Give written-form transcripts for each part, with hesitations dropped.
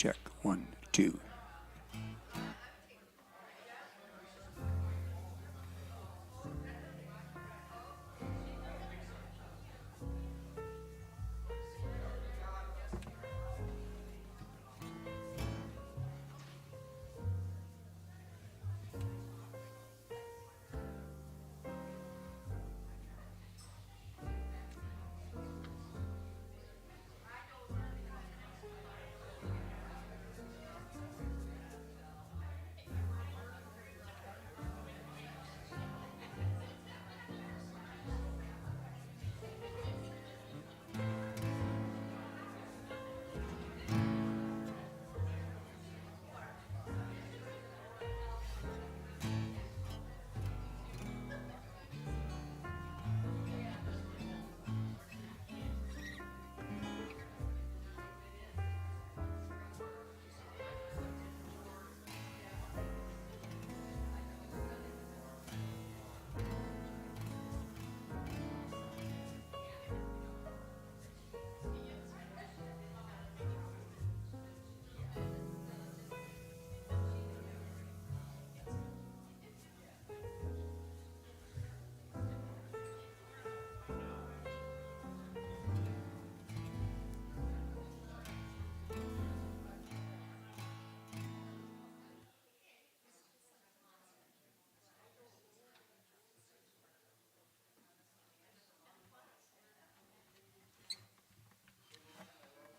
check. 1, 2.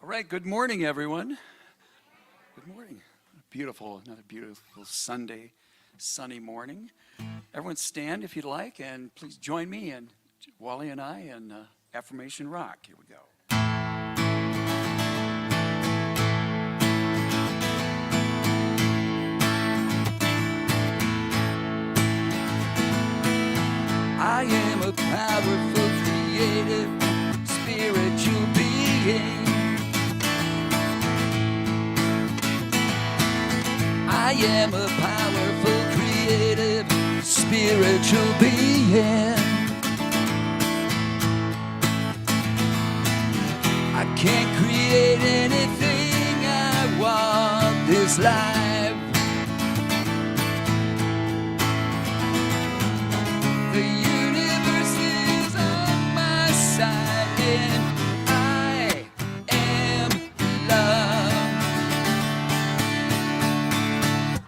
All right, good morning, everyone. Good morning. Another beautiful Sunday, sunny morning. Everyone stand if you'd like, and please join me and Wally and I in Affirmation Rock. Here we go. I am a powerful, creative, spiritual being. I am a powerful, creative, spiritual being. I can't create anything I want this life. The universe is on my side and I am love.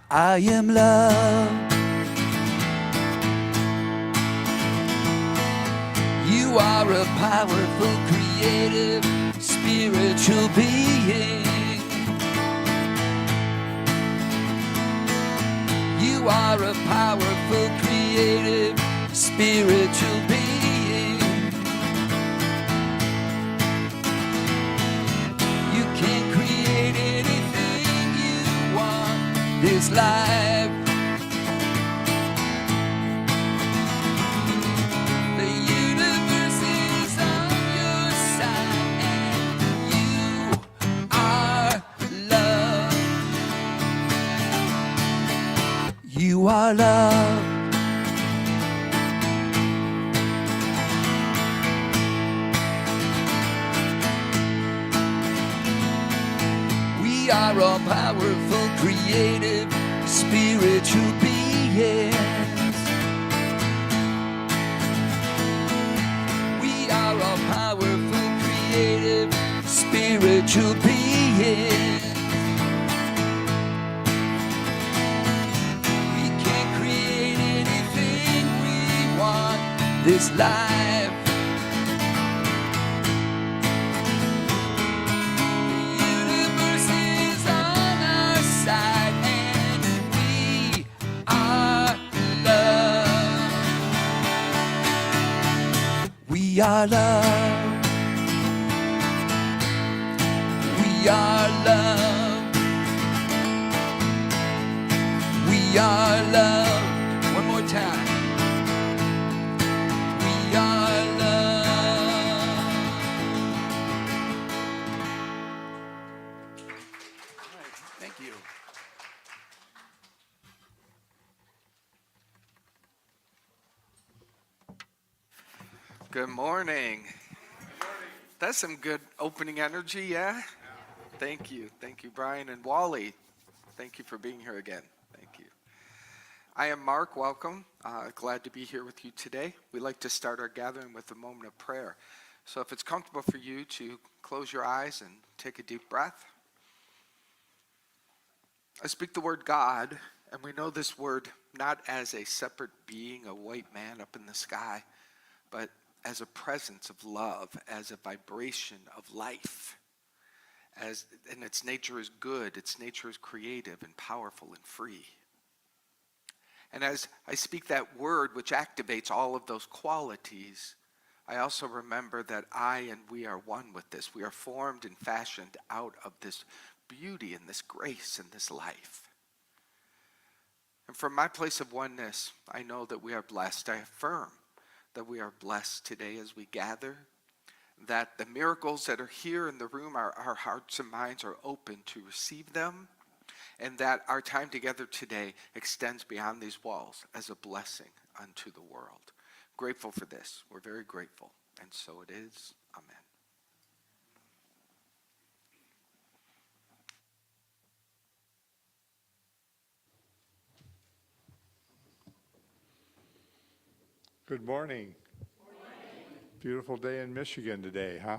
I am love. You are a powerful, creative, spiritual being. You are a powerful, creative, spiritual being. You can create anything you want this life. The universe is on your side and you are love. You are love. We are all powerful, creative, spiritual beings. We are all powerful, creative, spiritual beings. We can create anything we want this life. We are love. We are love. We are love. One more time. We are love. All right, thank you. Good morning. That's some good opening energy, yeah? Thank you. Thank you, Brian and Wally. Thank you for being here again. Thank you. I am Mark. Welcome. Glad to be here with you today. We like to start our gathering with a moment of prayer. So if it's comfortable for you to close your eyes and take a deep breath. I speak the word God, and we know this word not as a separate being, a white man up in the sky, but as a presence of love, as a vibration of life. And its nature is good, its nature is creative and powerful and free. And as I speak that word which activates all of those qualities, I also remember that I and we are one with this. We are formed and fashioned out of this beauty and this grace and this life. And from my place of oneness, I know that we are blessed. I affirm that we are blessed today as we gather, that the miracles that are here in the room, our hearts and minds are open to receive them, and that our time together today extends beyond these walls as a blessing unto the world. Grateful for this. We're very grateful. And so it is. Amen. Good morning. Beautiful day in Michigan today, huh?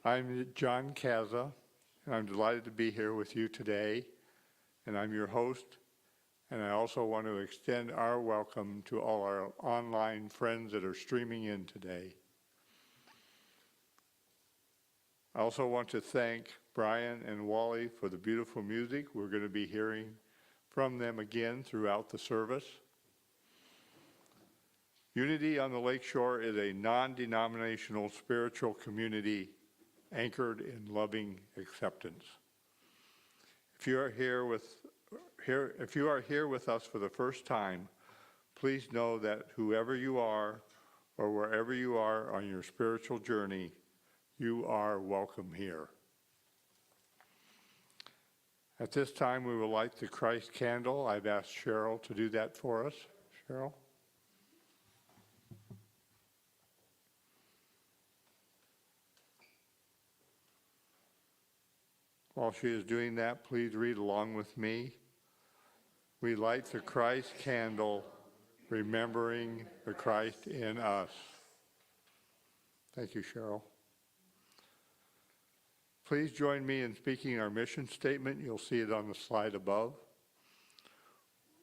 I'm John Kaza, and I'm delighted to be here with you today, and I'm your host, and I also want to extend our welcome to all our online friends that are streaming in today. I also want to thank Brian and Wally for the beautiful music. We're going to be hearing from them again throughout the service. Unity on the Lakeshore is a non-denominational spiritual community anchored in loving acceptance. If you are here with us for the first time, please know that whoever you are or wherever you are on your spiritual journey, you are welcome here. At this time, we will light the Christ candle. I've asked Cheryl to do that for us. Cheryl? While she is doing that, please read along with me. We light the Christ candle, remembering the Christ in us. Thank you, Cheryl. Please join me in speaking our mission statement. You'll see it on the slide above.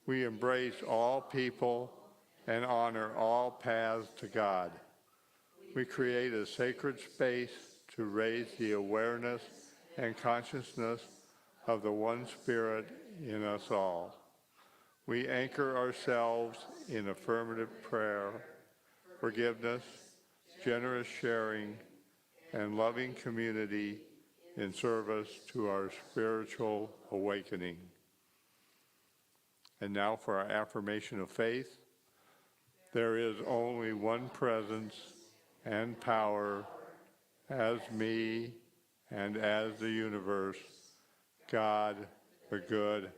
We embrace all people and honor all paths to God. We create a sacred space to raise the awareness and consciousness of the one Spirit in us all. We anchor ourselves in affirmative prayer, forgiveness, generous sharing, and loving community in service to our spiritual awakening. And now for our affirmation of faith. There is only one presence and power as me and as the universe, God, the good,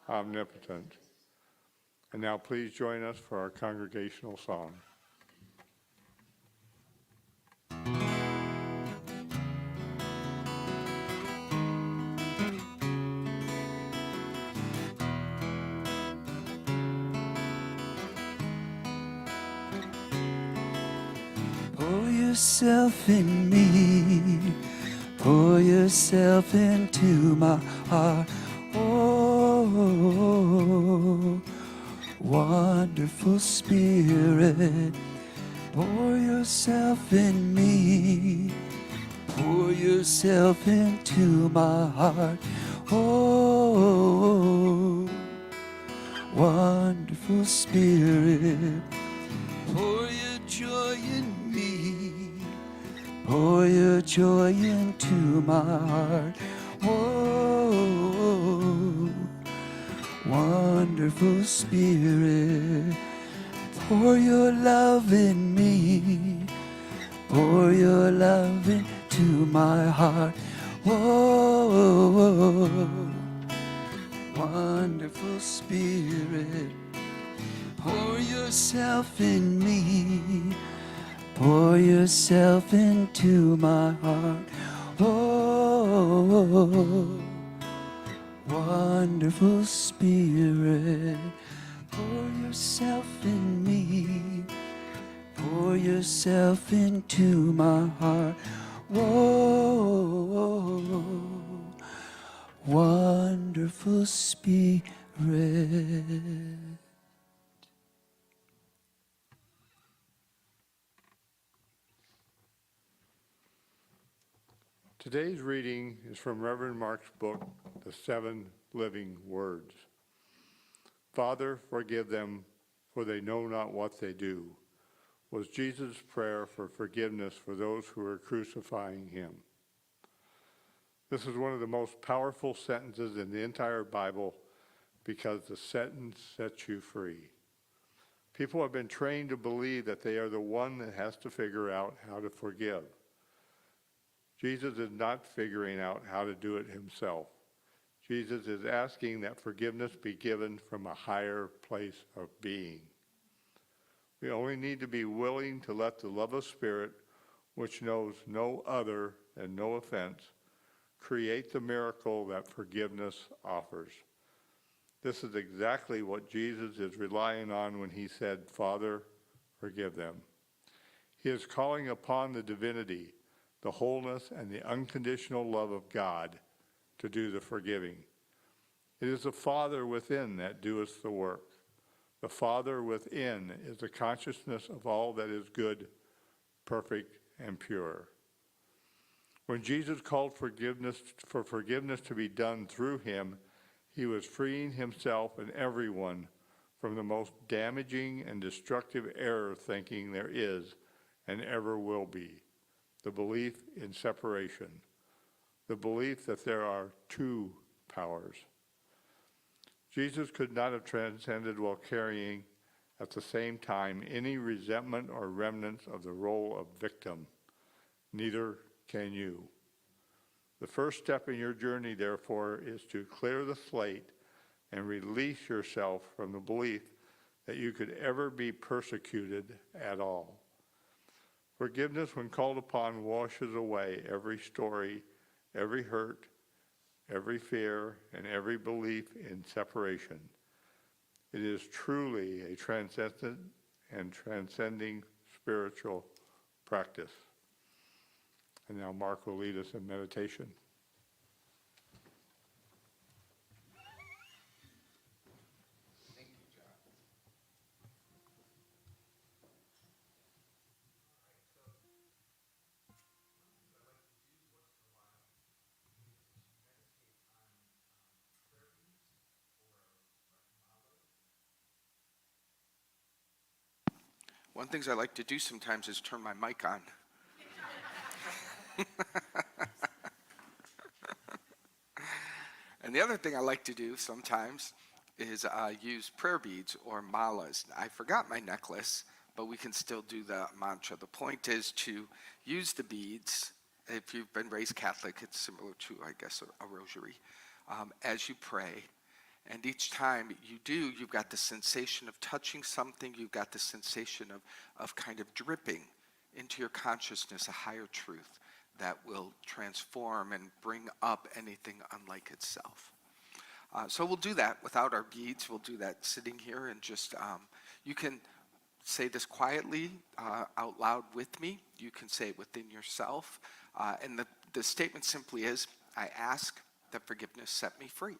omnipotent. And now please join us for our congregational song. Pour yourself in me. Pour yourself into my heart. Oh, wonderful Spirit. Pour yourself in me. Pour yourself into my heart. Oh, wonderful Spirit. Pour your joy in me. Pour your joy into my heart. Whoa, wonderful Spirit. Pour your love in me. Pour your love into my heart. Whoa, wonderful Spirit. Pour yourself in me. Pour yourself into my heart. Oh, wonderful Spirit, pour yourself in me. Pour yourself into my heart. Whoa, wonderful Spirit. Today's reading is from Reverend Mark's book, The 7 Living Words. Father, forgive them, for they know not what they do, was Jesus' prayer for forgiveness for those who were crucifying him. This is one of the most powerful sentences in the entire Bible because the sentence sets you free. People have been trained to believe that they are the one that has to figure out how to forgive. Jesus is not figuring out how to do it himself. Jesus is asking that forgiveness be given from a higher place of being. We only need to be willing to let the love of Spirit, which knows no other and no offense, create the miracle that forgiveness offers. This is exactly what Jesus is relying on when he said, Father, forgive them. He is calling upon the divinity, the wholeness, and the unconditional love of God to do the forgiving. It is the Father within that doeth the work. The Father within is the consciousness of all that is good, perfect, and pure. When Jesus called for forgiveness to be done through him, he was freeing himself and everyone from the most damaging and destructive error thinking there is and ever will be. The belief in separation, the belief that there are two powers. Jesus could not have transcended while carrying at the same time any resentment or remnants of the role of victim. Neither can you. The first step in your journey, therefore, is to clear the slate and release yourself from the belief that you could ever be persecuted at all. Forgiveness, when called upon, washes away every story, every hurt, every fear, and every belief in separation. It is truly a transcendent and transcending spiritual practice. And now Mark will lead us in meditation. One of the things I like to do sometimes is turn my mic on. And the other thing I like to do sometimes is use prayer beads or malas. I forgot my necklace, but we can still do the mantra. The point is to use the beads. If you've been raised Catholic, it's similar to, I guess, a rosary, as you pray. And each time you do, you've got the sensation of touching something. You've got the sensation of kind of dripping into your consciousness a higher truth that will transform and bring up anything unlike itself. So we'll do that without our beads. We'll do that sitting here and just, you can say this quietly out loud with me. You can say it within yourself. And the statement simply is, I ask that forgiveness set me free.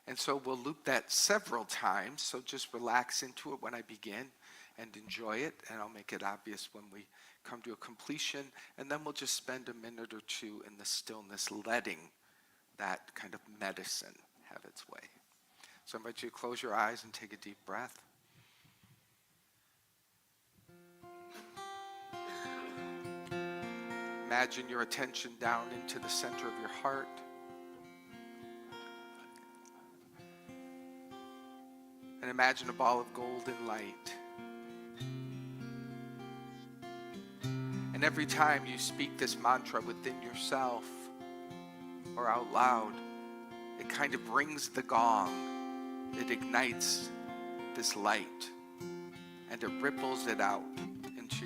And so we'll loop that several times, so just relax into it when I begin and enjoy it, and I'll make it obvious when we come to a completion, and then we'll just spend a minute or two in the stillness letting that kind of medicine have its way. So I invite you to close your eyes and take a deep breath. Imagine your attention down into the center of your heart. And imagine a ball of golden light. And every time you speak this mantra within yourself or out loud, it kind of rings the gong. It ignites this light and it ripples it out into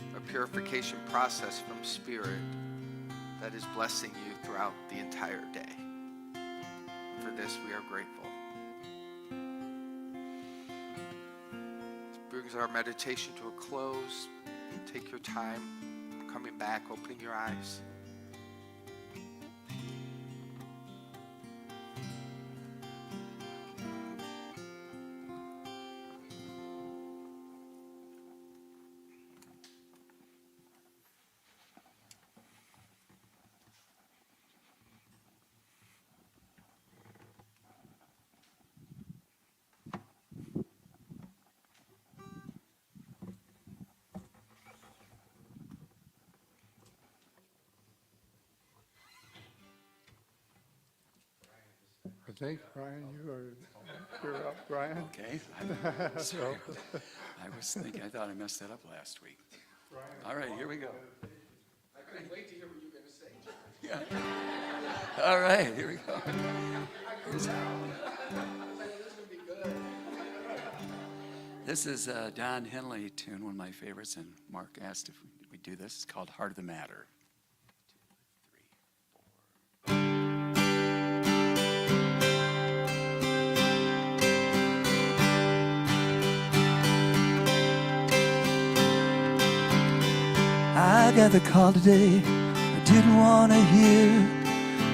a purification process from spirit that is blessing you throughout the entire day. For this, we are grateful. This brings our meditation to a close. Take your time coming back, opening your eyes. I think, Brian, you're up, Brian. Okay. I was thinking, I thought I messed that up last week. All right, here we go. I couldn't wait to hear what you were going to say, John. Yeah. All right, here we go. This is a Don Henley tune, one of my favorites, and Mark asked if we do this. It's called Heart of the Matter. 2, 3, 4. I got the call today I didn't want to hear,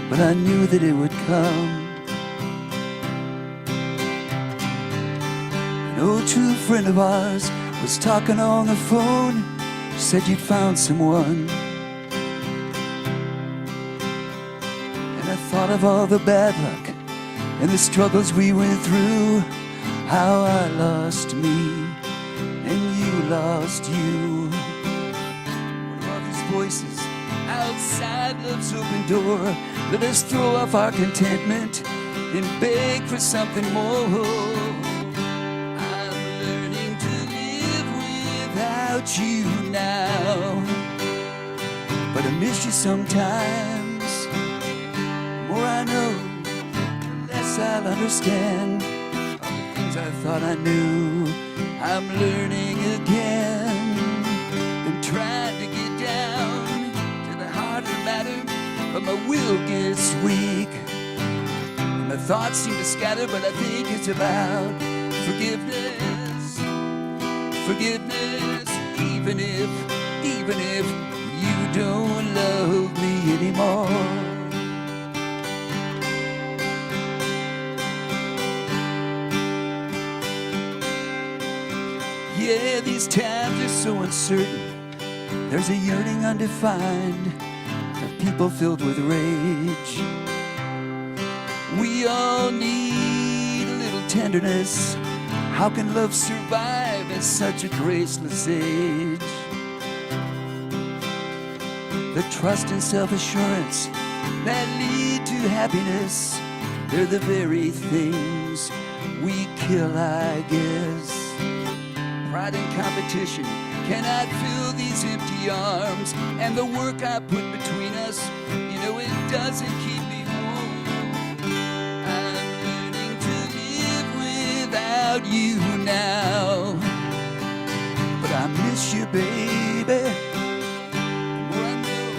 but I knew that it would come. An old true friend of ours was talking on the phone. She said you'd found someone. And I thought of all the bad luck and the struggles we went through, how I lost me and you lost you. Voices outside love's open door. Let us throw off our contentment and beg for something more. I'm learning to live without you now, but I miss you sometimes. The more I know, the less I'll understand. All the things I thought I knew, I'm learning again. Been trying to get down to the heart of the matter, but my will gets weak. And my thoughts seem to scatter, but I think it's about forgiveness. Forgiveness, even if you don't love me anymore. Yeah, these times are so uncertain. There's a yearning undefined of people filled with rage. We all need a little tenderness. How can love survive at such a graceless age? The trust and self-assurance that lead to happiness, they're the very things we kill, I guess. Pride and competition cannot fill these empty arms, and the work I put between us, you know, it doesn't keep me warm. I'm learning to live without you now, but I miss you, baby. The more I know,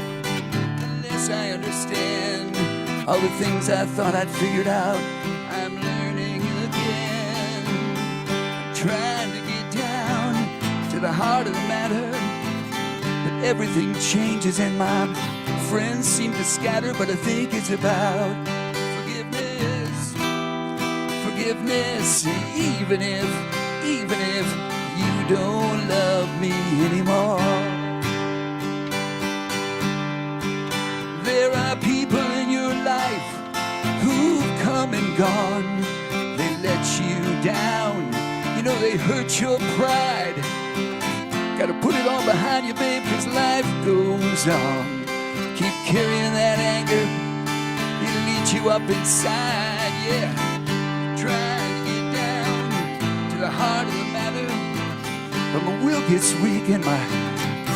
the less I understand. All the things I thought I'd figured out, I'm learning again. I'm trying to get down to the heart of the matter, but everything changes and my friends seem to scatter. But I think it's about forgiveness. Forgiveness, even if you don't love me anymore. There are people in your life who've come and gone. They let you down, you know, they hurt your pride. Gotta put it all behind you, babe, 'cause life goes on. Keep carrying that anger, it'll eat you up inside, yeah. Trying to get down to the heart of the matter, but my will gets weak and my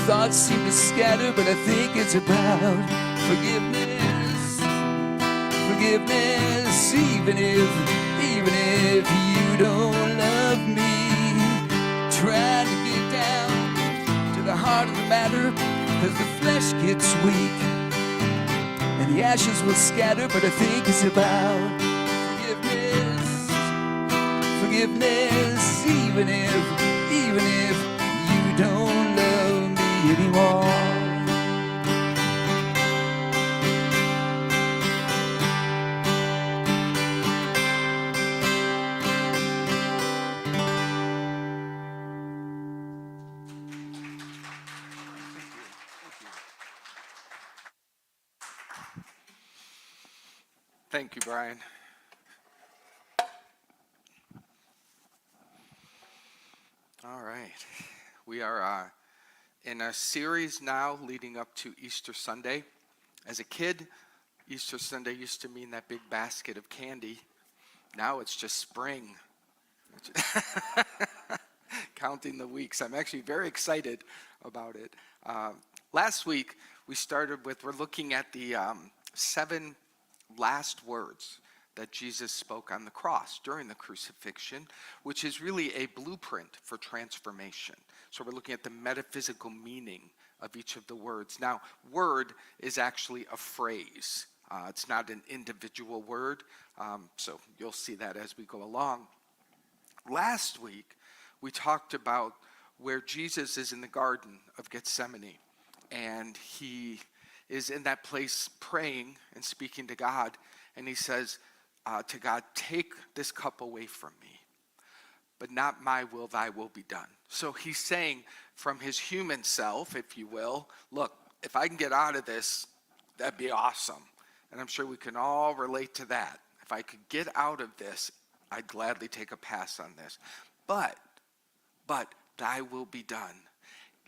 thoughts seem to scatter. But I think it's about forgiveness. Forgiveness, even if you don't love me. Trying to get down to the heart of the 'cause the flesh gets weak and the ashes will scatter, but I think it's about forgiveness, forgiveness, even if you don't love me anymore. Thank you, Brian. All right. We are in a series now leading up to Easter Sunday. As a kid, Easter Sunday used to mean that big basket of candy. Now it's just spring. Counting the weeks. I'm actually very excited about it. Last week, we're looking at the 7 last words that Jesus spoke on the cross during the crucifixion, which is really a blueprint for transformation. So we're looking at the metaphysical meaning of each of the words. Now, word is actually a phrase. It's not an individual word, so you'll see that as we go along. Last week, we talked about where Jesus is in the Garden of Gethsemane, and he is in that place praying and speaking to God, and he says to God, take this cup away from me, but not my will, thy will be done. So he's saying from his human self, if you will, look, if I can get out of this, that'd be awesome. And I'm sure we can all relate to that. If I could get out of this, I'd gladly take a pass on this. But thy will be done.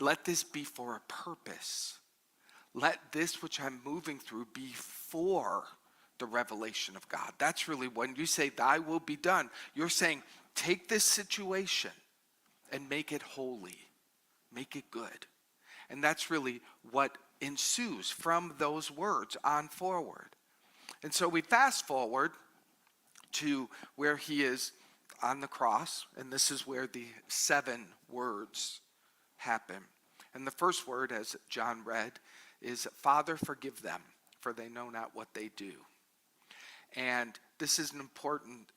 Let this be for a purpose. Let this which I'm moving through be for the revelation of God. That's really when you say thy will be done, you're saying take this situation and make it holy, make it good. And that's really what ensues from those words on forward. And so we fast forward to where he is on the cross, and this is where the 7 words happen. And the first word, as John read, is, Father, forgive them, for they know not what they do. And this is an important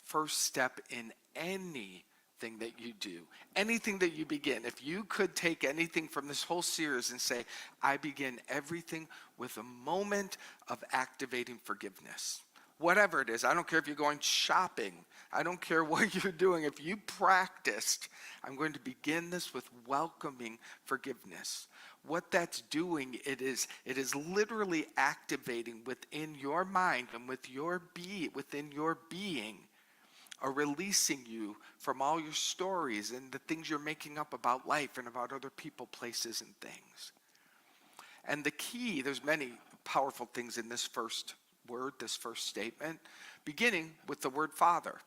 first step in anything that you do, anything that you begin. If you could take anything from this whole series and say, I begin everything with a moment of activating forgiveness. Whatever it is, I don't care if you're going shopping, I don't care what you're doing. If you practiced, I'm going to begin this with welcoming forgiveness. What that's doing, it is literally activating within your mind and within your being, or releasing you from all your stories and the things you're making up about life and about other people, places, and things. And the key, there's many powerful things in this first word, this first statement, beginning with the word Father.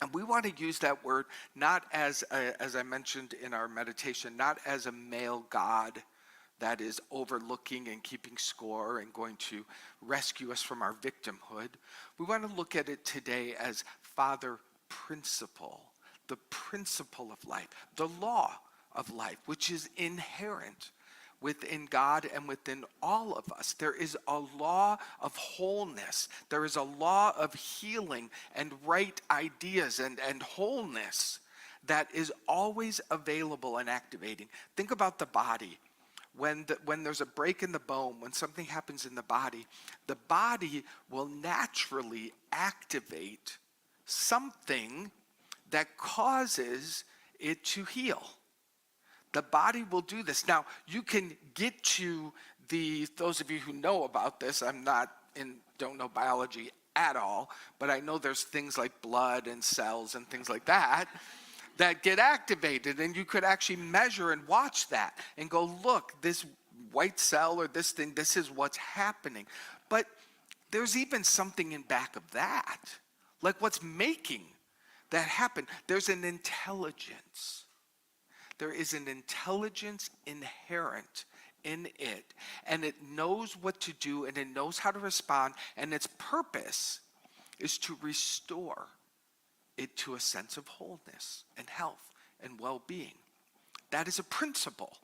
And we want to use that word not as I mentioned in our meditation, not as a male God that is overlooking and keeping score and going to rescue us from our victimhood. We want to look at it today as Father principle, the principle of life, the law of life, which is inherent within God and within all of us. There is a law of wholeness. There is a law of healing and right ideas and wholeness that is always available and activating. Think about the body. When there's a break in the bone, when something happens in the body will naturally activate something that causes it to heal. The body will do this. Now, you can get to those of you who know about this, don't know biology at all, but I know there's things like blood and cells and things like that get activated, and you could actually measure and watch that and go, look, this white cell or this thing, this is what's happening. But there's even something in back of that, like what's making that happen. There's an intelligence. There is an intelligence inherent in it, and it knows what to do, and it knows how to respond, and its purpose is to restore it to a sense of wholeness and health and well-being. That is a principle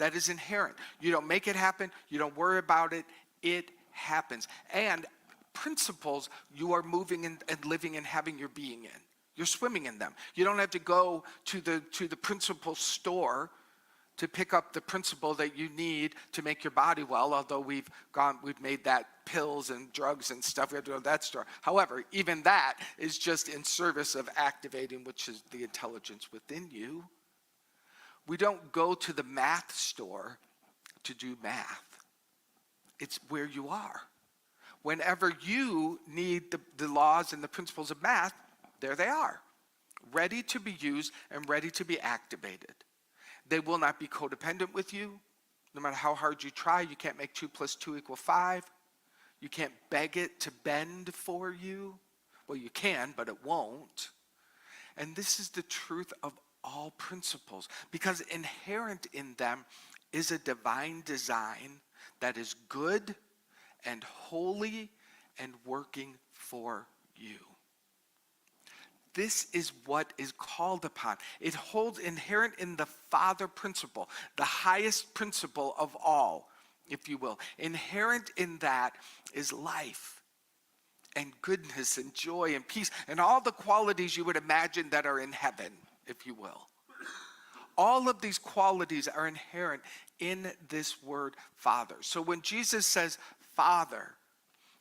That is inherent. You don't make it happen. You don't worry about it. It happens. And principles you are moving in and living and having your being in. You're swimming in them. You don't have to go to the principle store to pick up the principle that you need to make your body well, although we've made that pills and drugs and stuff. We have to go to that store. However, even that is just in service of activating, which is the intelligence within you. We don't go to the math store to do math. It's where you are. Whenever you need the laws and the principles of math, there they are, ready to be used and ready to be activated. They will not be codependent with you. No matter how hard you try, you can't make 2 + 2 = 5. You can't beg it to bend for you. Well, you can, but it won't. And this is the truth of all principles, because inherent in them is a divine design that is good and holy and working for you. This is what is called upon. It holds inherent in the Father principle, the highest principle of all, if you will. Inherent in that is life and goodness and joy and peace and all the qualities you would imagine that are in heaven, if you will. All of these qualities are inherent in this word Father. So when Jesus says Father,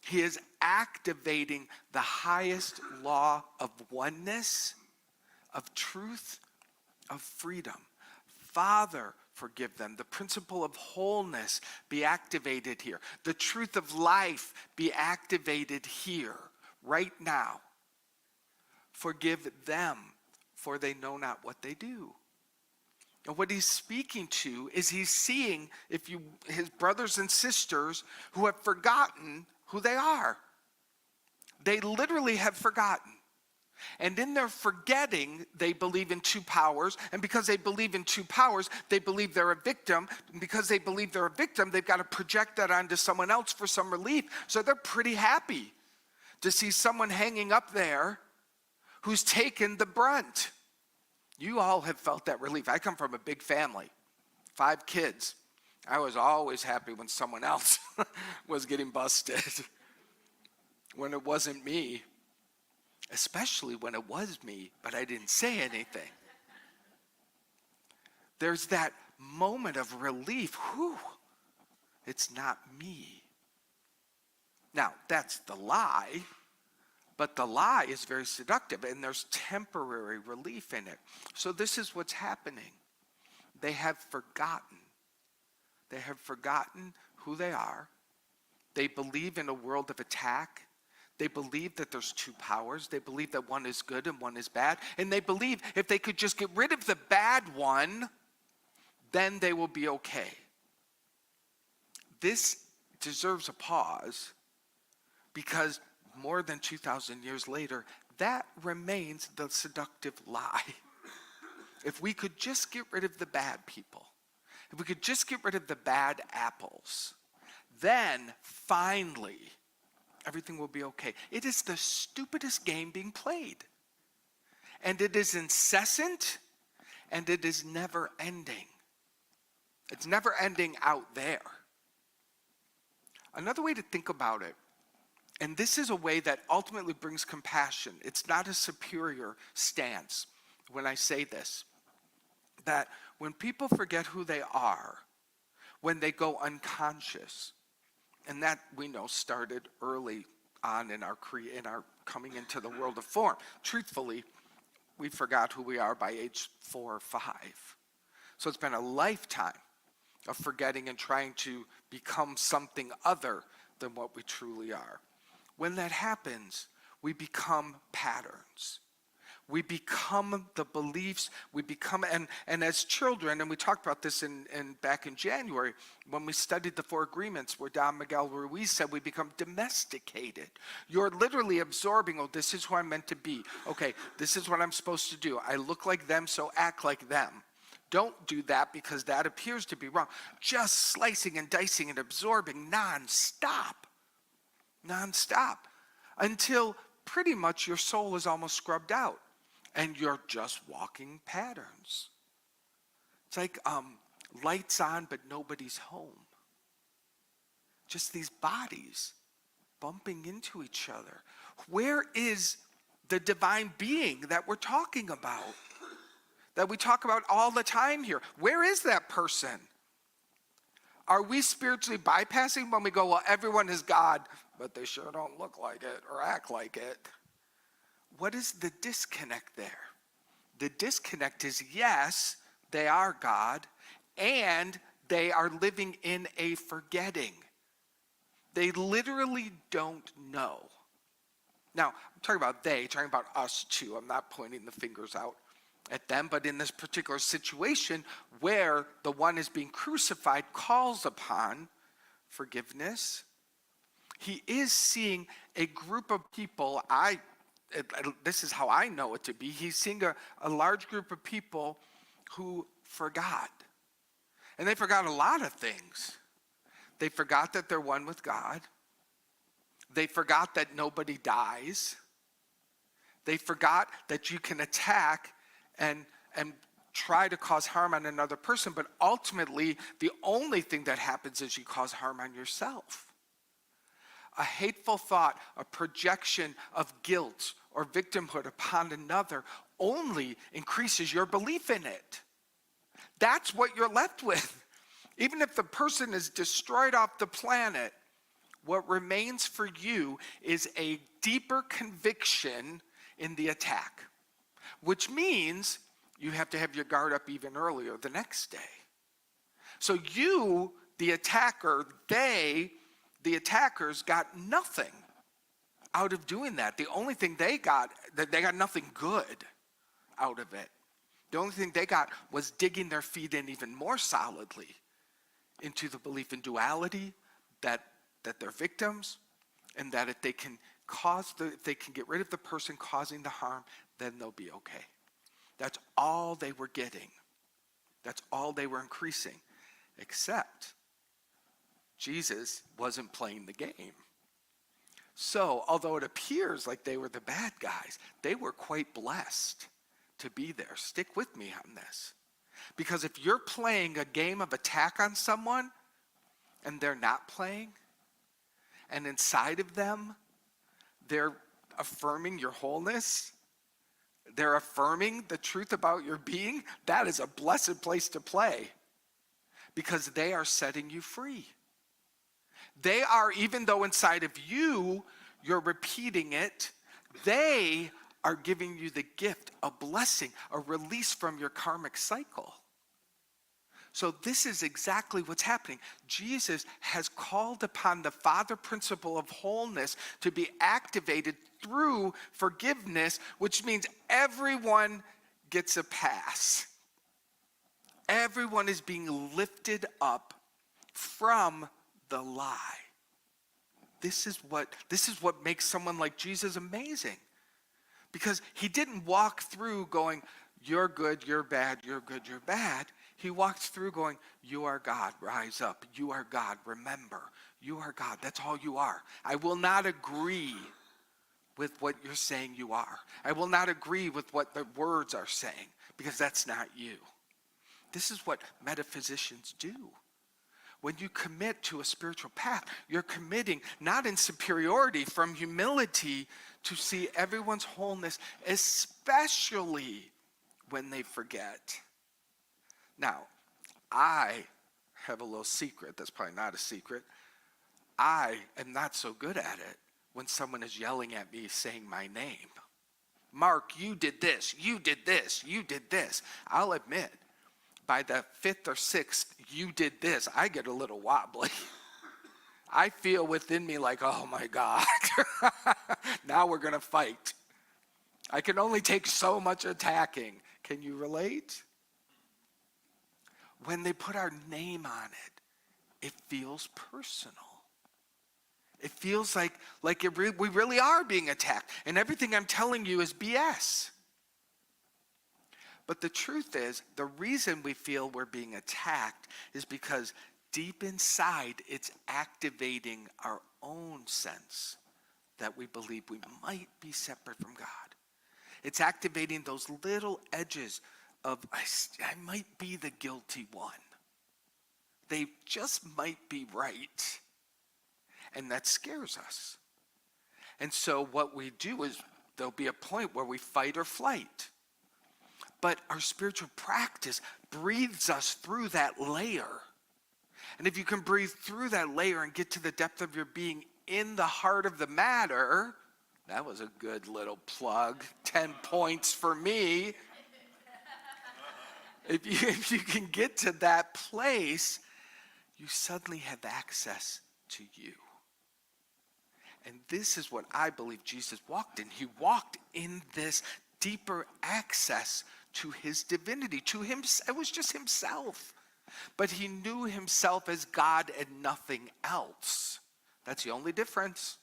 he is activating the highest law of oneness, of truth, of freedom. Father, forgive them. The principle of wholeness be activated here. The truth of life be activated here, right now. Forgive them, for they know not what they do. And what he's speaking to is he's seeing his brothers and sisters who have forgotten who they are. They literally have forgotten. And in their forgetting, they believe in 2 powers. And because they believe in 2 powers, they believe they're a victim. And because they believe they're a victim, they've got to project that onto someone else for some relief. So they're pretty happy to see someone hanging up there who's taken the brunt. You all have felt that relief. I come from a big family, 5 kids. I was always happy when someone else was getting busted, when it wasn't me, especially when it was me, but I didn't say anything. There's that moment of relief. Whew, it's not me. Now, that's the lie. But the lie is very seductive, and there's temporary relief in it. So this is what's happening. They have forgotten. They have forgotten who they are. They believe in a world of attack. They believe that there's 2 powers. They believe that one is good and one is bad. And they believe if they could just get rid of the bad one, then they will be okay. This deserves a pause, because more than 2,000 years later, that remains the seductive lie. If we could just get rid of the bad people, if we could just get rid of the bad apples, then finally everything will be okay. It is the stupidest game being played. And it is incessant, and it is never ending. It's never ending out there. Another way to think about it, and this is a way that ultimately brings compassion. It's not a superior stance when I say this. That when people forget who they are, when they go unconscious, and that we know started early on in our coming into the world of form. Truthfully, we forgot who we are by age 4 or 5. So it's been a lifetime of forgetting and trying to become something other than what we truly are. When that happens, we become patterns. We become the beliefs, we become, and as children, and we talked about this back in January, when we studied the 4 agreements, where Don Miguel Ruiz said we become domesticated. You're literally absorbing, oh, this is who I'm meant to be. Okay, this is what I'm supposed to do. I look like them, so act like them. Don't do that because that appears to be wrong. Just slicing and dicing and absorbing nonstop, until pretty much your soul is almost scrubbed out. And you're just walking patterns. It's like Lights on, but nobody's home. Just these bodies bumping into each other. Where is the divine being that we're talking about? That we talk about all the time here. Where is that person? Are we spiritually bypassing when we go, well, everyone is God, but they sure don't look like it or act like it? What is the disconnect there? The disconnect is, yes, they are God, and they are living in a forgetting. They literally don't know. Now, I'm talking about they, talking about us too. I'm not pointing the fingers out at them, but in this particular situation where the one is being crucified calls upon forgiveness, he is seeing a group of people, this is how I know it to be, he's seeing a large group of people who forgot. And they forgot a lot of things. They forgot that they're one with God. They forgot that nobody dies. They forgot that you can attack and try to cause harm on another person, but ultimately the only thing that happens is you cause harm on yourself. A hateful thought, a projection of guilt or victimhood upon another only increases your belief in it. That's what you're left with. Even if the person is destroyed off the planet, what remains for you is a deeper conviction in the attack, which means you have to have your guard up even earlier the next day. So you, the attacker, the attackers got nothing out of doing that. The only thing they got nothing good out of it. The only thing they got was digging their feet in even more solidly into the belief in duality, that they're victims, and that if they can get rid of the person causing the harm, then they'll be okay. That's all they were getting. That's all they were increasing. Except Jesus wasn't playing the game. So, although it appears like they were the bad guys, they were quite blessed to be there. Stick with me on this. Because if you're playing a game of attack on someone and they're not playing, and inside of them, they're affirming your wholeness, they're affirming the truth about your being, that is a blessed place to play. Because they are setting you free. They are, even though inside of you, you're repeating it, they are giving you the gift, a blessing, a release from your karmic cycle. So this is exactly what's happening. Jesus has called upon the Father principle of wholeness to be activated through forgiveness, which means everyone gets a pass. Everyone is being lifted up from the lie. This is what makes someone like Jesus amazing. Because he didn't walk through going, you're good, you're bad, you're good, you're bad. He walked through going, you are God, rise up. You are God, remember. You are God, that's all you are. I will not agree with what you're saying you are. I will not agree with what the words are saying, because that's not you. This is what metaphysicians do. When you commit to a spiritual path, you're committing not in superiority, from humility, to see everyone's wholeness, especially when they forget. Now, I have a little secret that's probably not a secret. I am not so good at it when someone is yelling at me saying my name. Mark, you did this, you did this, you did this. I'll admit, by the fifth or sixth, you did this, I get a little wobbly. I feel within me like, oh my God, now we're going to fight. I can only take so much attacking. Can you relate? When they put our name on it, it feels personal. It feels like we really are being attacked, and everything I'm telling you is BS. But the truth is, the reason we feel we're being attacked is because deep inside, it's activating our own sense that we believe we might be separate from God. It's activating those little edges of, I might be the guilty one. they just might be right. And that scares us. And so what we do is there'll be a point where we fight or flight. But our spiritual practice breathes us through that layer. And if you can breathe through that layer and get to the depth of your being in the heart of the matter, that was a good little plug. 10 points for me. If you can get to that place, you suddenly have access to you. And this is what I believe Jesus walked in. He walked in this deeper access to his divinity, to him. It was just himself. But he knew himself as God and nothing else. That's the only difference.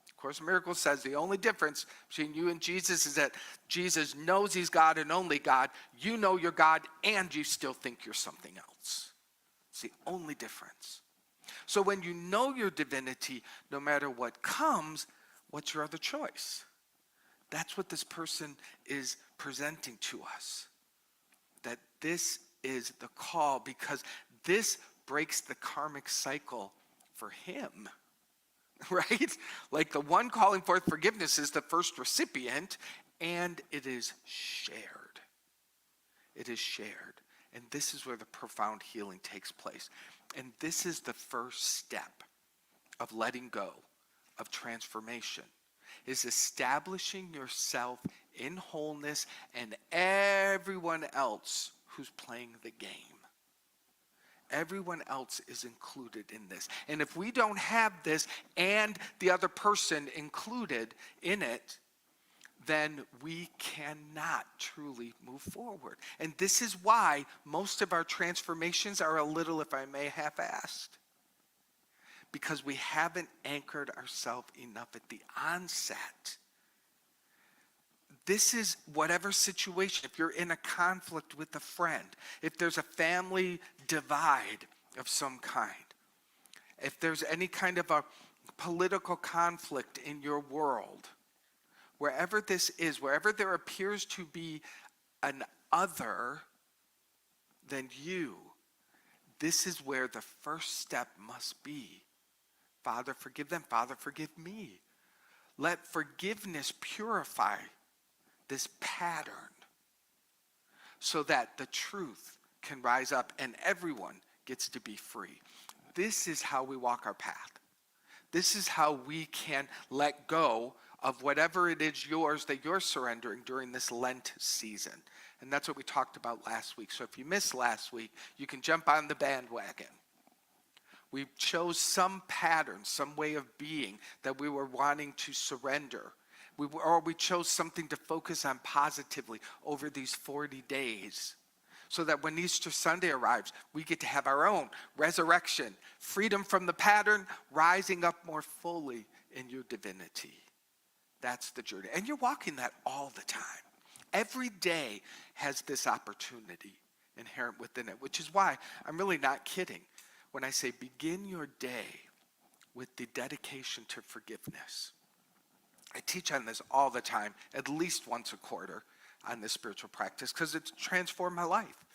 Of Course in Miracles says the only difference between you and Jesus is that Jesus knows he's God and only God. You know you're God and you still think you're something else. It's the only difference. So when you know your divinity, no matter what comes, what's your other choice? That's what this person is presenting to us. That this is the call, because this breaks the karmic cycle for him, right? Like the one calling forth forgiveness is the first recipient, and it is shared. It is shared. And this is where the profound healing takes place. And this is the first step of letting go, of transformation, is establishing yourself in wholeness and everyone else who's playing the game. Everyone else is included in this. And if we don't have this and the other person included in it, then we cannot truly move forward. And this is why most of our transformations are a little, if I may, half-assed. Because we haven't anchored ourselves enough at the onset. This is whatever situation, if you're in a conflict with a friend, if there's a family divide of some kind, if there's any kind of a political conflict in your world, wherever this is, wherever there appears to be an other than you, this is where the first step must be. Father, forgive them. Father, forgive me. Let forgiveness purify this pattern so that the truth can rise up and everyone gets to be free. This is how we walk our path. This is how we can let go of whatever it is yours that you're surrendering during this Lent season. And that's what we talked about last week. So if you missed last week, you can jump on the bandwagon. We chose some pattern, some way of being that we were wanting to surrender. We chose something to focus on positively over these 40 days. So that when Easter Sunday arrives, we get to have our own resurrection, freedom from the pattern, rising up more fully in your divinity. That's the journey. And you're walking that all the time. Every day has this opportunity inherent within it, which is why I'm really not kidding when I say begin your day with the dedication to forgiveness. I teach on this all the time, at least once a quarter on this spiritual practice, because it's transformed my life.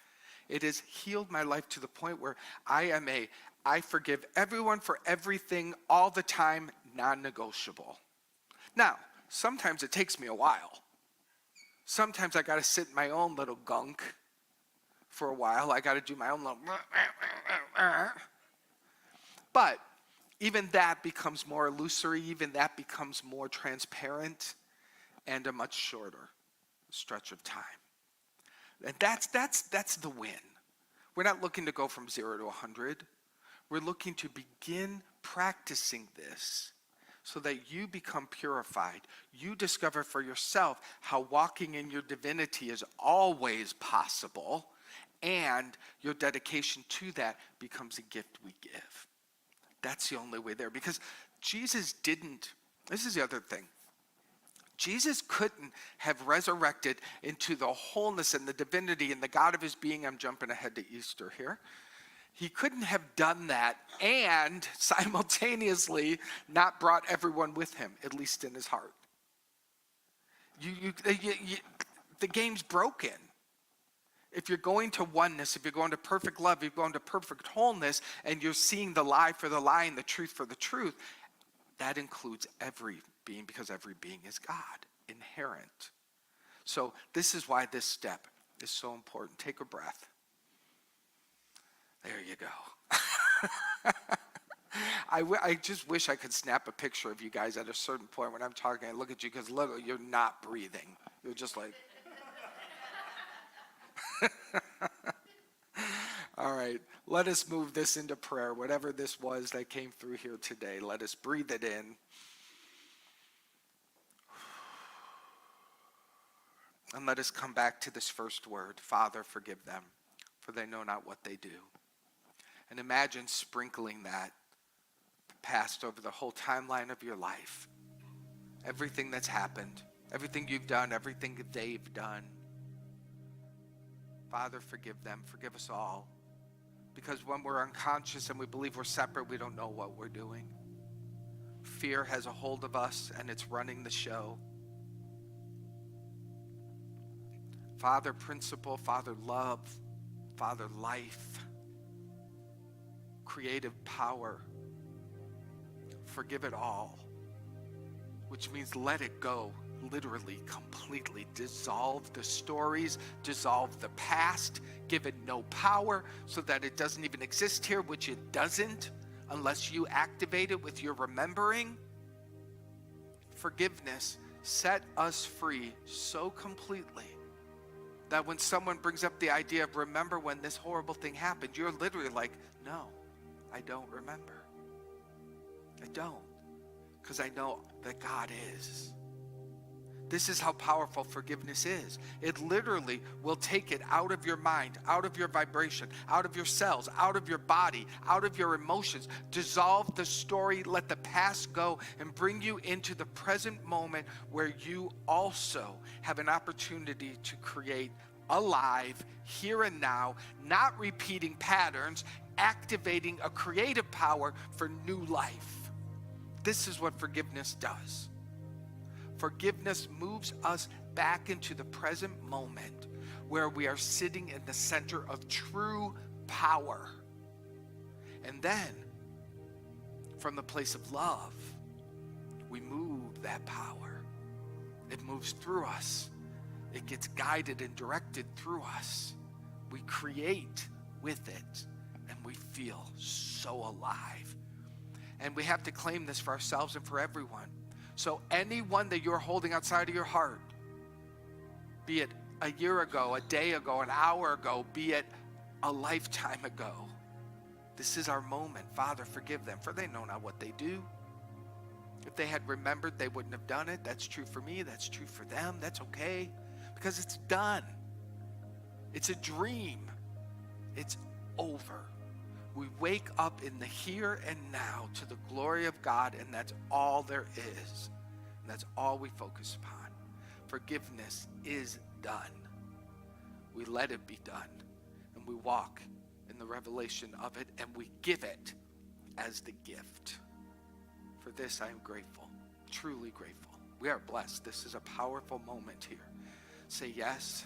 It has healed my life to the point where I forgive everyone for everything all the time, non-negotiable. Now, sometimes it takes me a while. Sometimes I got to sit in my own little gunk for a while. I got to do my own little... But even that becomes more illusory. Even that becomes more transparent and a much shorter stretch of time. And that's the win. We're not looking to go from 0 to 100. We're looking to begin practicing this so that you become purified. You discover for yourself how walking in your divinity is always possible, and your dedication to that becomes a gift we give. That's the only way there, because Jesus didn't, this is the other thing, Jesus couldn't have resurrected into the wholeness and the divinity and the God of his being. I'm jumping ahead to Easter here. He couldn't have done that and simultaneously not brought everyone with him, at least in his heart. The game's broken. If you're going to oneness, if you're going to perfect love, if you're going to perfect wholeness, and you're seeing the lie for the lie and the truth for the truth, that includes every being, because every being is God, inherent. So this is why this step is so important. Take a breath. There you go. I just wish I could snap a picture of you guys at a certain point when I'm talking. I look at you because look, you're not breathing. You're just like. All right, let us move this into prayer. Whatever this was that came through here today, let us breathe it in. And let us come back to this first word. Father, forgive them, for they know not what they do. And imagine sprinkling that past over the whole timeline of your life. Everything that's happened, everything you've done, everything they've done. Father, forgive them. Forgive us all. Because when we're unconscious and we believe we're separate, we don't know what we're doing. Fear has a hold of us and it's running the show. Father principle, Father love, Father life, creative power. Forgive it all, which means let it go, literally, completely. Dissolve the stories, dissolve the past, give it no power so that it doesn't even exist here, which it doesn't unless you activate it with your remembering. Forgiveness set us free so completely that when someone brings up the idea of remember when this horrible thing happened, you're literally like, no, I don't remember. I don't, because I know that God is. This is how powerful forgiveness is. It literally will take it out of your mind, out of your vibration, out of your cells, out of your body, out of your emotions. Dissolve the story, let the past go, and bring you into the present moment where you also have an opportunity to create alive, here and now, not repeating patterns, activating a creative power for new life. This is what forgiveness does. Forgiveness moves us back into the present moment where we are sitting in the center of true power. And then, from the place of love, we move that power. It moves through us. It gets guided and directed through us. We create with it, and we feel so alive. And we have to claim this for ourselves and for everyone. So anyone that you're holding outside of your heart, be it a year ago, a day ago, an hour ago, be it a lifetime ago, this is our moment. Father, forgive them, for they know not what they do. If they had remembered, they wouldn't have done it. That's true for me. That's true for them. That's okay, because it's done. It's a dream. It's over. We wake up in the here and now to the glory of God, and that's all there is. And that's all we focus upon. Forgiveness is done. We let it be done, and we walk in the revelation of it, and we give it as the gift. For this I am grateful, truly grateful. We are blessed. This is a powerful moment here. Say yes.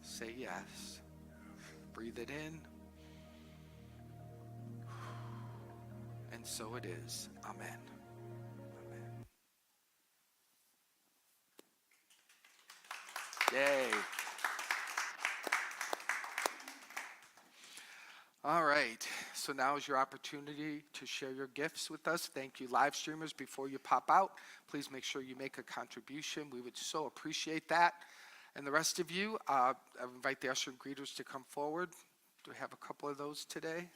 Say yes. Breathe it in. And so it is. Amen. Amen. Yay. All right. So now is your opportunity to share your gifts with us. Thank you, live streamers. Before you pop out, please make sure you make a contribution. We would so appreciate that. And the rest of you, I invite the usher and greeters to come forward. Do we have a couple of those today?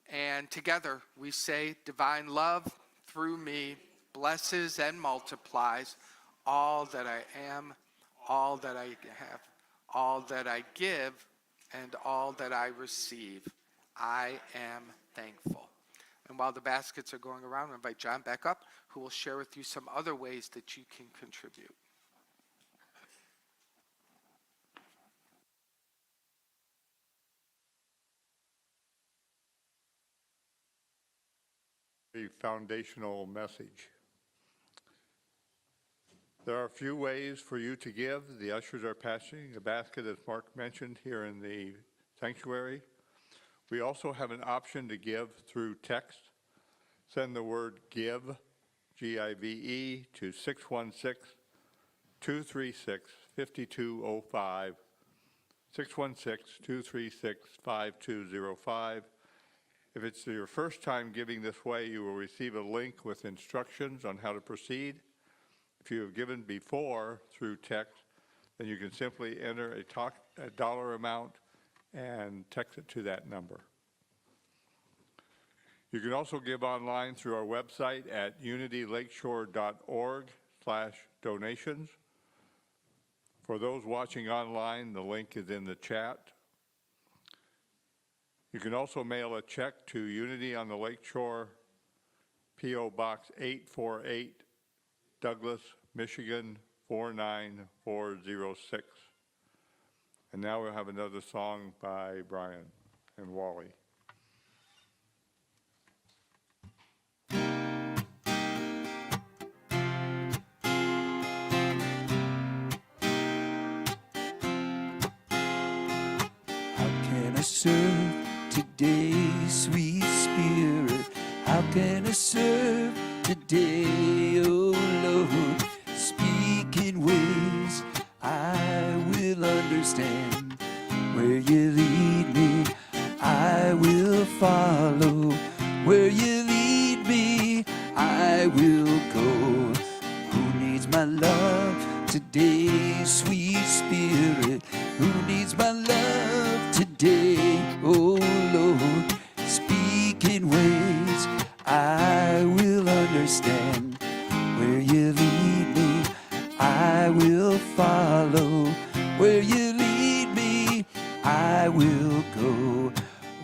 And together we say, divine love through me blesses and multiplies all that I am, all that I have, all that I give, and all that I receive. I am thankful. And while the baskets are going around, I invite John back up, who will share with you some other ways that you can contribute. A foundational message. There are a few ways for you to give. The ushers are passing a basket, as Mark mentioned, here in the sanctuary. We also have an option to give through text. Send the word GIVE, G-I-V-E, to 616-236-5205, 616-236-5205. If it's your first time giving this way, you will receive a link with instructions on how to proceed. If you have given before through text, then you can simply enter a dollar amount and text it to that number. You can also give online through our website at unitylakeshore.org/donations. For those watching online, the link is in the chat. You can also mail a check to Unity on the Lakeshore, P.O. Box 848, Douglas, Michigan 49406. And now we'll have another song by Brian and Wally. How can I serve today, sweet Spirit? How can I serve today, oh Lord? Speak in ways I will understand. Where you lead me, I will follow. Where you lead me, I will go. Who needs my love today, sweet Spirit? Who needs my love today, oh Lord? Speak in ways I will understand. Where you lead me, I will follow. Where you lead me, I will go.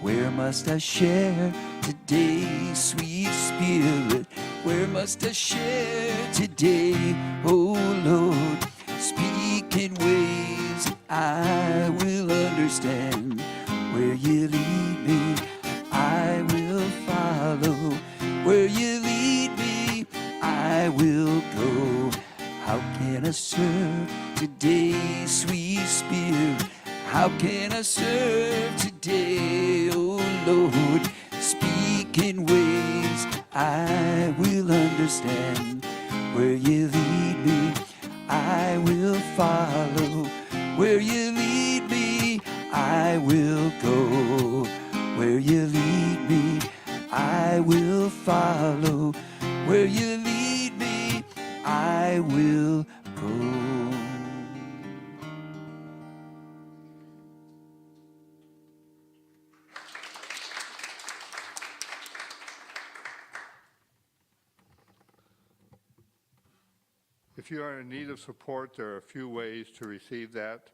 Where must I share today, sweet Spirit? Where must I share today, oh Lord? Speak in ways I will understand. Where you lead me, I will follow. Where you lead me, I will go. How can I serve today, sweet Spirit? How can I serve today, oh Lord? Speak in ways I will understand. Where you lead me, I will follow. Where you lead me, I will go. Where you lead me, I will follow. Where you lead me, I will go. If you are in need of support, there are a few ways to receive that.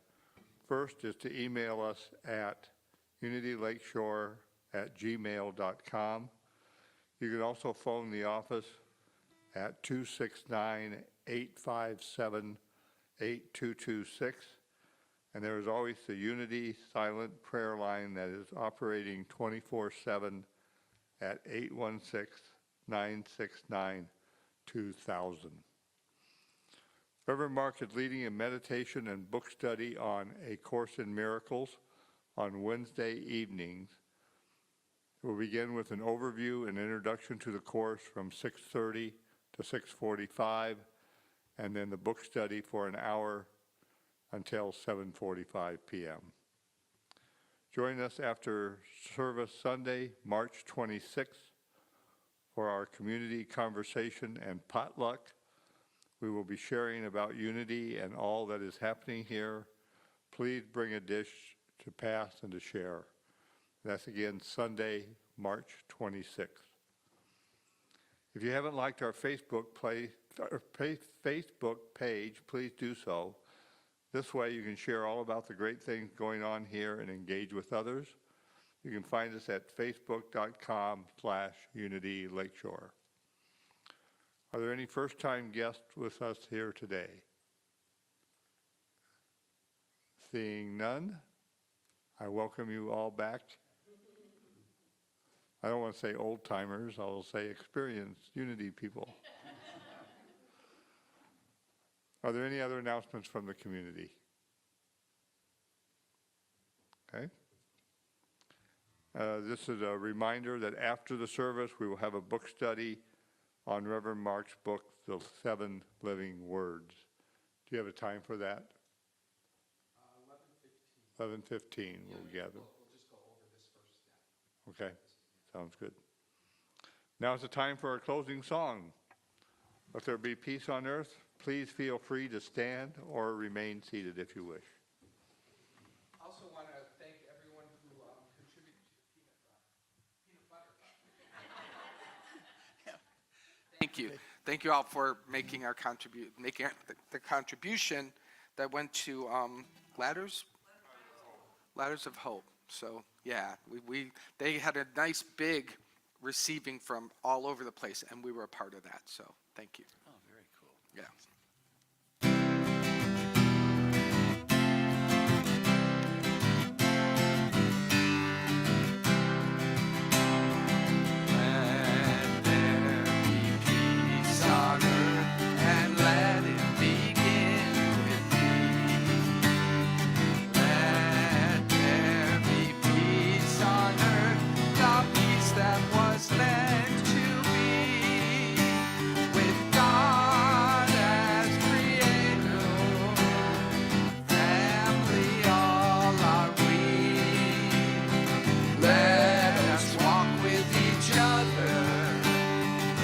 First is to email us at unitylakeshore@gmail.com. You can also phone the office at 269-857-8226. And there is always the Unity silent prayer line that is operating 24/7 at 816-969-2000. Reverend Mark is leading a meditation and book study on A Course in Miracles on Wednesday evenings. We'll begin with an overview and introduction to the course from 6:30 to 6:45, and then the book study for an hour until 7:45 p.m. Join us after service Sunday, March 26th, for our community conversation and potluck. We will be sharing about unity and all that is happening here. Please bring a dish to pass and to share. That's again Sunday, March 26th. If you haven't liked our Facebook page, please do so. This way you can share all about the great things going on here and engage with others. You can find us at facebook.com/Unity Lakeshore. Are there any first-time guests with us here today? Seeing none, I welcome you all back. I don't want to say old-timers, I'll say experienced Unity people. Are there any other announcements from the community? Okay. This is a reminder that after the service, we will have a book study on Reverend Mark's book, The 7 Living Words. Do you have a time for that? 11:15 we'll gather. We'll just go over this first step. Okay, sounds good. Now is the time for our closing song. Let there be peace on earth. Please feel free to stand or remain seated if you wish. I also want to thank everyone who contributed to peanut butter. Thank you. Thank you all for making our the contribution that went to Ladders of Hope. So yeah, they had a nice big receiving from all over the place, and we were a part of that. So thank you. Oh, very cool. Yeah. Let there be peace on earth, and let it begin with me. Let there be peace on earth, the peace that was meant to be, with God as creator, family all are we. Let us walk with each other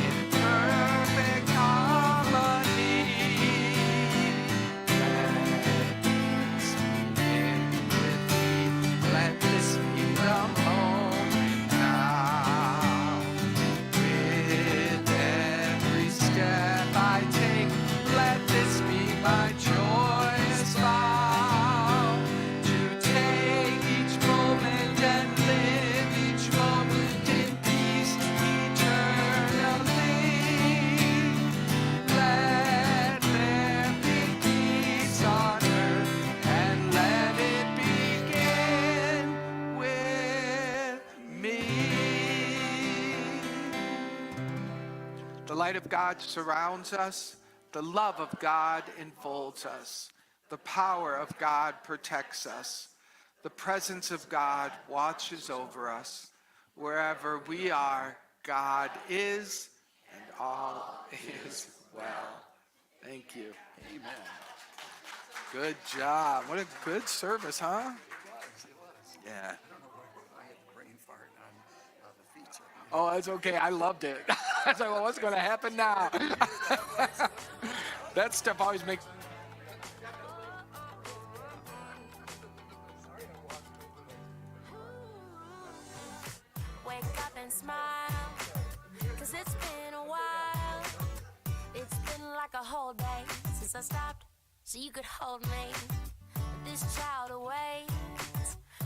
in perfect harmony. Let peace begin with me. Let this be the moment now. With every step I take, let this be my joyous vow. To take each moment and live each moment in peace eternally. Let there be peace on earth, and let it begin with me. The light of God surrounds us. The love of God enfolds us. The power of God protects us. The presence of God watches over us. Wherever we are, God is, and all is well. Thank you. Amen. Good job. What a good service, huh? It was. Yeah. I don't know why I had a brain fart on the feature. Oh, that's okay. I loved it. I was like, well, what's going to happen now? That stuff always makes... Wake up and smile, 'cause it's been a while. It's been like a whole day since I stopped so you could hold me. With this child away,